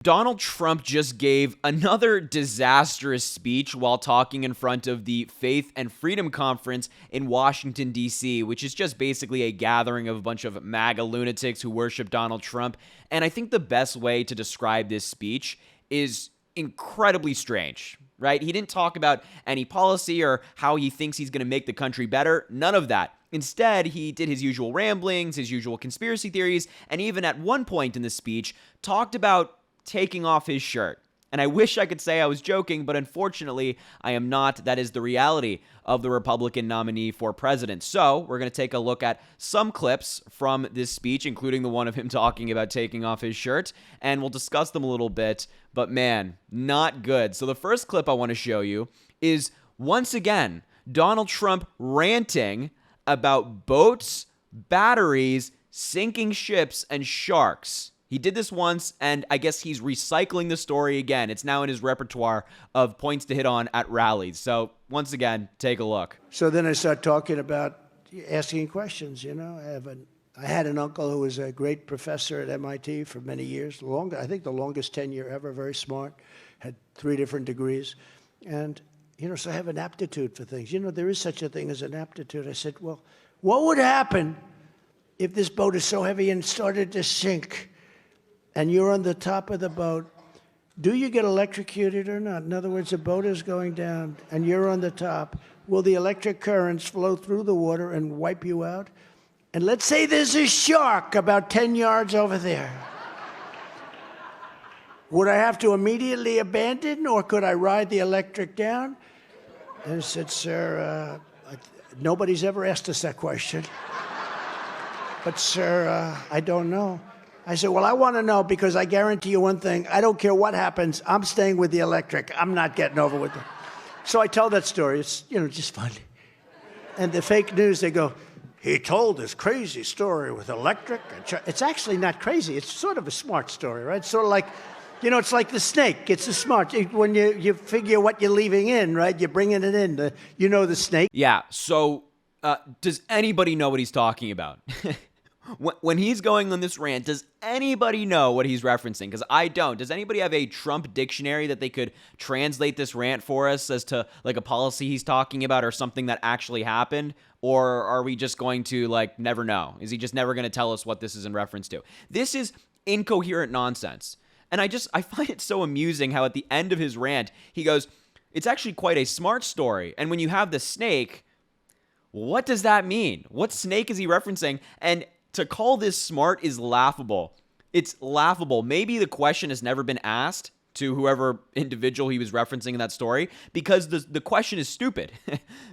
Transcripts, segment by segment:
Donald Trump just gave another disastrous speech while talking in front of the Faith and Freedom Conference in Washington, D.C., which is just basically a gathering of a bunch of MAGA lunatics who worship Donald Trump. And I think the best way to describe this speech is incredibly strange, right? He didn't talk about any policy or how he thinks he's going to make the country better. None of that. Instead, he did his usual ramblings, his usual conspiracy theories, and even at one point in the speech talked about taking off his shirt. And I wish I could say I was joking, but unfortunately, I am not. That is the reality of the Republican nominee for president. So we're going to take a look at some clips from this speech, including the one of him talking about taking off his shirt, and we'll discuss them a little bit. But man, not good. So the first clip I want to show you is, once again, Donald Trump ranting about boats, batteries, sinking ships, and sharks. He did this once, and I guess he's recycling the story again. It's now in his repertoire of points to hit on at rallies. So once again, take a look. So then I start talking about asking questions, I had an uncle who was a great professor at MIT for many years, I think the longest tenure ever, very smart, had 3 different degrees. And, so I have an aptitude for things. There is such a thing as an aptitude. I said, well, what would happen if this boat is so heavy and started to sink? And you're on the top of the boat, do you get electrocuted or not? In other words, the boat is going down and you're on the top. Will the electric currents flow through the water and wipe you out? And let's say there's a shark about 10 yards over there. Would I have to immediately abandon, or could I ride the electric down? And I said, sir, nobody's ever asked us that question. But sir, I don't know. I said, well, I want to know, because I guarantee you one thing. I don't care what happens. I'm staying with the electric. I'm not getting over with it. So I tell that story. It's, just fun. And the fake news, they go, he told this crazy story with electric. It's actually not crazy. It's sort of a smart story, right? Sort of like, it's like the snake. It's a smart. When you figure what you're leaving in, right? You're bringing it in. The snake. Yeah, so does anybody know what he's talking about? When he's going on this rant, does anybody know what he's referencing? Because I don't. Does anybody have a Trump dictionary that they could translate this rant for us as to like a policy he's talking about or something that actually happened? Or are we just going to never know? Is he just never going to tell us what this is in reference to? This is incoherent nonsense. And I find it so amusing how at the end of his rant, he goes, it's actually quite a smart story. And when you have the snake, what does that mean? What snake is he referencing? And to call this smart is laughable. It's laughable. Maybe the question has never been asked to whoever individual he was referencing in that story, because the question is stupid.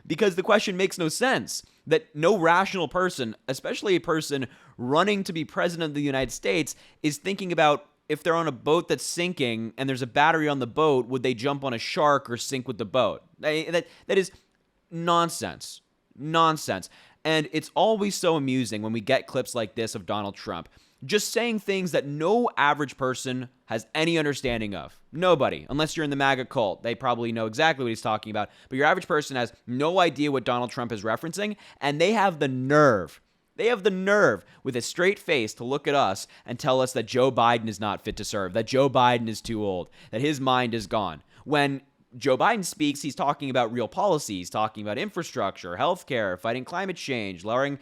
Because the question makes no sense. That no rational person, especially a person running to be president of the United States, is thinking about if they're on a boat that's sinking and there's a battery on the boat, would they jump on a shark or sink with the boat? That is nonsense. Nonsense. And it's always so amusing when we get clips like this of Donald Trump just saying things that no average person has any understanding of. Nobody, unless you're in the MAGA cult. They probably know exactly what he's talking about. But your average person has no idea what Donald Trump is referencing, and they have the nerve with a straight face to look at us and tell us that Joe Biden is not fit to serve, that Joe Biden is too old, that his mind is gone. When Joe Biden speaks, he's talking about real policies, talking about infrastructure, healthcare, fighting climate change, lowering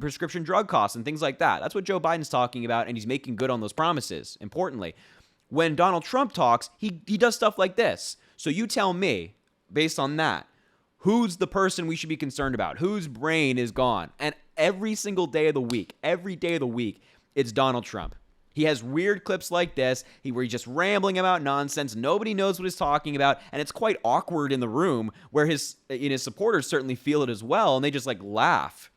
prescription drug costs, and things like that. That's what Joe Biden's talking about, and he's making good on those promises, importantly. When Donald Trump talks, he does stuff like this. So you tell me, based on that, who's the person we should be concerned about? Whose brain is gone? And every single day of the week, it's Donald Trump. He has weird clips like this where he's just rambling about nonsense. Nobody knows what he's talking about, and it's quite awkward in the room where his supporters certainly feel it as well, and they just laugh.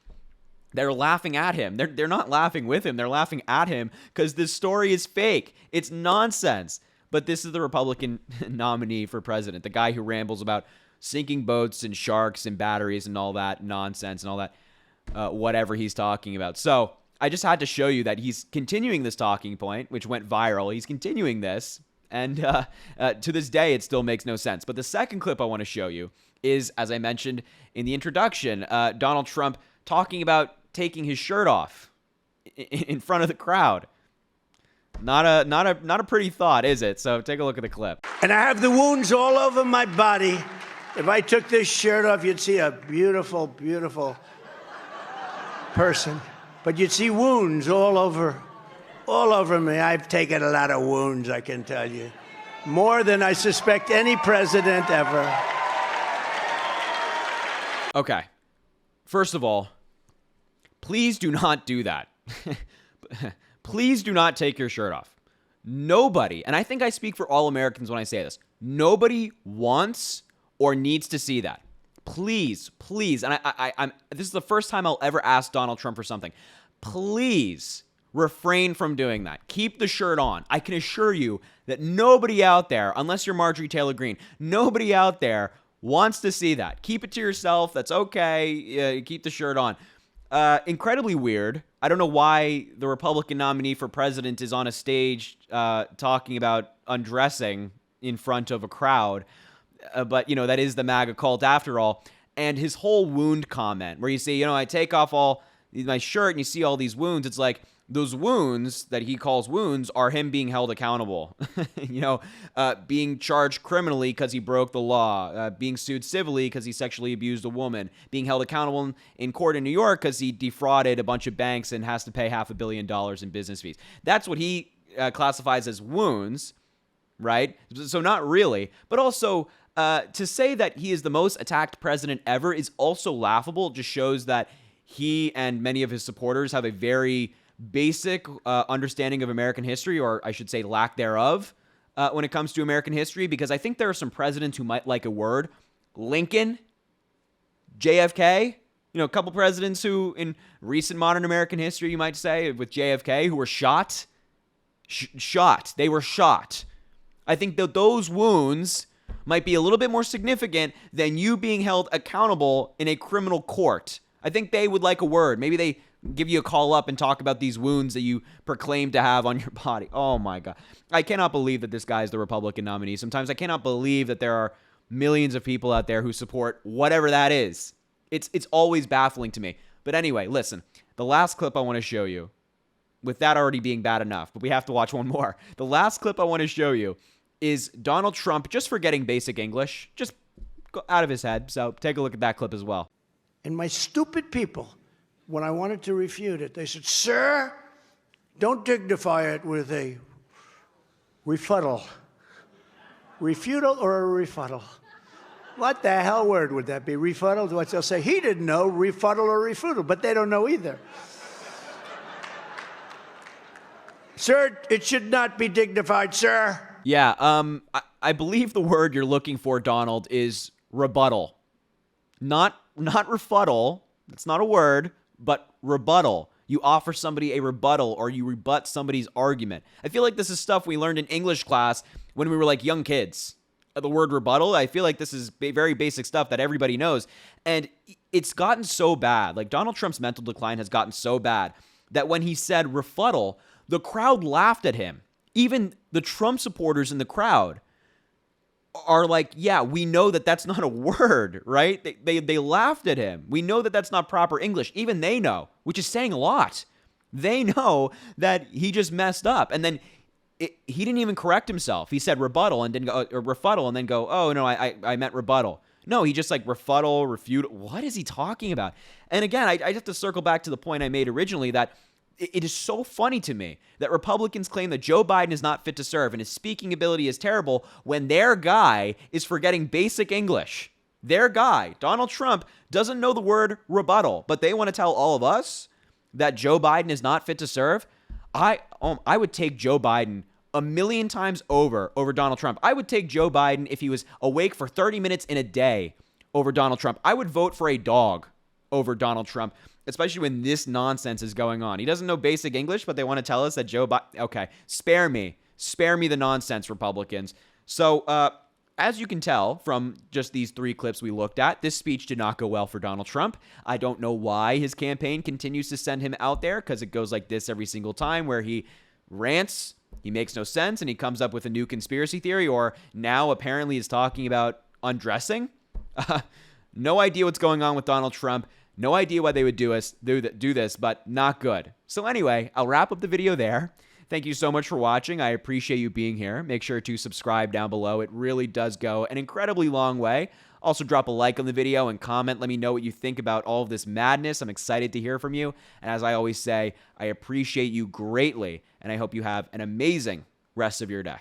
They're laughing at him. They're not laughing with him. They're laughing at him because this story is fake. It's nonsense. But this is the Republican nominee for president, the guy who rambles about sinking boats and sharks and batteries and all that nonsense and all that whatever he's talking about. So I just had to show you that he's continuing this talking point, which went viral. He's continuing this, and to this day, it still makes no sense. But the second clip I want to show you is, as I mentioned in the introduction, Donald Trump talking about taking his shirt off in front of the crowd. Not a pretty thought, is it? So take a look at the clip. And I have the wounds all over my body. If I took this shirt off, you'd see a beautiful, beautiful person. But you'd see wounds all over me. I've taken a lot of wounds, I can tell you. More than I suspect any president ever. Okay. First of all, please do not do that. Please do not take your shirt off. Nobody, and I think I speak for all Americans when I say this, nobody wants or needs to see that. Please, and I'm this is the first time I'll ever ask Donald Trump for something. Please refrain from doing that. Keep the shirt on. I can assure you that nobody out there, unless you're Marjorie Taylor Greene, nobody out there wants to see that. Keep it to yourself. That's okay. Keep the shirt on. Incredibly weird. I don't know why the Republican nominee for president is on a stage talking about undressing in front of a crowd. But, that is the MAGA cult after all. And his whole wound comment where you see, I take off all my shirt and you see all these wounds. It's like those wounds that he calls wounds are him being held accountable, being charged criminally because he broke the law, being sued civilly because he sexually abused a woman, being held accountable in court in New York because he defrauded a bunch of banks and has to pay $500 million in business fees. That's what he classifies as wounds, right? So not really, but also to say that he is the most attacked president ever is also laughable. It just shows that he and many of his supporters have a very basic understanding of American history, or I should say lack thereof, when it comes to American history, because I think there are some presidents who might like a word. Lincoln, JFK, a couple presidents who in recent modern American history, you might say, with JFK, who were shot. They were shot. I think that those wounds might be a little bit more significant than you being held accountable in a criminal court. I think they would like a word. Maybe they give you a call up and talk about these wounds that you proclaim to have on your body. Oh my God. I cannot believe that this guy is the Republican nominee. Sometimes I cannot believe that there are millions of people out there who support whatever that is. It's always baffling to me. But anyway, listen, the last clip I want to show you, with that already being bad enough, but we have to watch one more. The last clip I want to show you is Donald Trump just forgetting basic English, just out of his head. So take a look at that clip as well. And my stupid people, when I wanted to refute it, they said, "Sir, don't dignify it with a rebuttal." Refutal or a rebuttal? What the hell word would that be? Rebuttal? What they'll say, he didn't know rebuttal or refutal, but they don't know either. Sir, it should not be dignified, sir. Yeah, I believe the word you're looking for, Donald, is rebuttal. Not refutal. That's not a word, but rebuttal. You offer somebody a rebuttal or you rebut somebody's argument. I feel like this is stuff we learned in English class when we were like young kids. The word rebuttal, I feel like this is very basic stuff that everybody knows. And it's gotten so bad. Like Donald Trump's mental decline has gotten so bad that when he said rebuttal, the crowd laughed at him. Even the Trump supporters in the crowd are like, yeah, we know that that's not a word, right? They laughed at him. We know that that's not proper English. Even they know, which is saying a lot. They know that he just messed up. And then he didn't even correct himself. He said rebuttal and didn't go, or refuddle and then go, oh, no, I meant rebuttal. No, he just like refuddle, refute. What is he talking about? And again, I have to circle back to the point I made originally that it is so funny to me that Republicans claim that Joe Biden is not fit to serve and his speaking ability is terrible when their guy is forgetting basic English. Their guy, Donald Trump, doesn't know the word rebuttal, but they want to tell all of us that Joe Biden is not fit to serve. I would take Joe Biden a million times over Donald Trump. I would take Joe Biden if he was awake for 30 minutes in a day over Donald Trump. I would vote for a dog over Donald Trump, especially when this nonsense is going on. He doesn't know basic English, but they want to tell us that Joe Biden... Okay, spare me the nonsense, Republicans. So, as you can tell from just these three clips we looked at, this speech did not go well for Donald Trump. I don't know why his campaign continues to send him out there, because it goes like this every single time, where he rants, he makes no sense, and he comes up with a new conspiracy theory, or now apparently is talking about undressing. No idea what's going on with Donald Trump. No idea why they would do this, but not good. So anyway, I'll wrap up the video there. Thank you so much for watching. I appreciate you being here. Make sure to subscribe down below. It really does go an incredibly long way. Also, drop a like on the video and comment. Let me know what you think about all of this madness. I'm excited to hear from you. And as I always say, I appreciate you greatly, and I hope you have an amazing rest of your day.